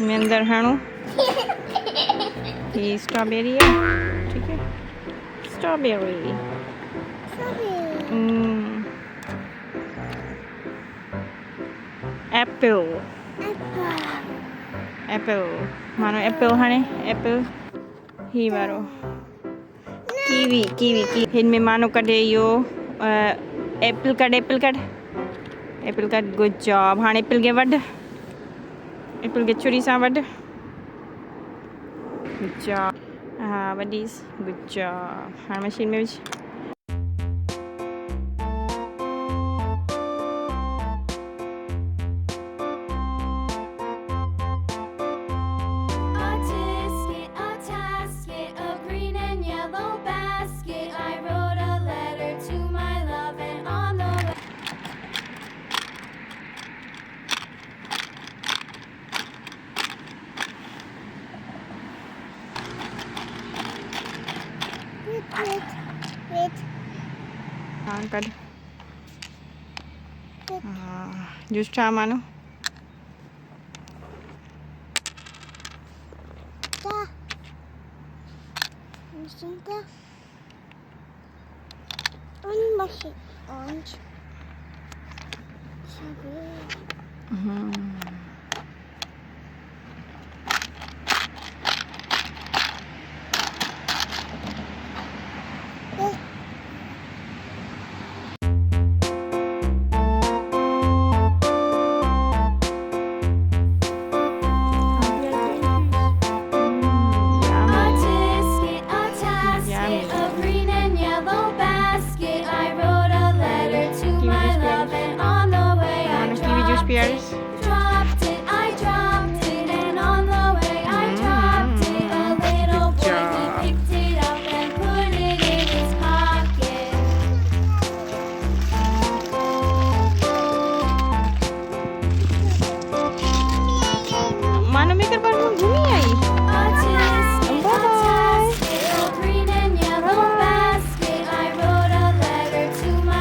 मैं अंदर हाणू ये स्ट्रॉबेरी है, ठीक है, स्ट्रॉबेरी। एप्पल एप्पल मानो एप्पल हाणे एप्पल ही वारो कीवी कीवी की हिन में मानो कढे इहो एप्पल कढ एप्पल कढ गुड जॉब। हाणे एप्पल खे वढ, एप्पल खे छुरी सां वढ, गुड जॉब। हाँ वॾीस, गुड जॉब। हाणे मशीन में विझ। Wait. हाँ कढ। हाँ जूस ठा मानो। Orange.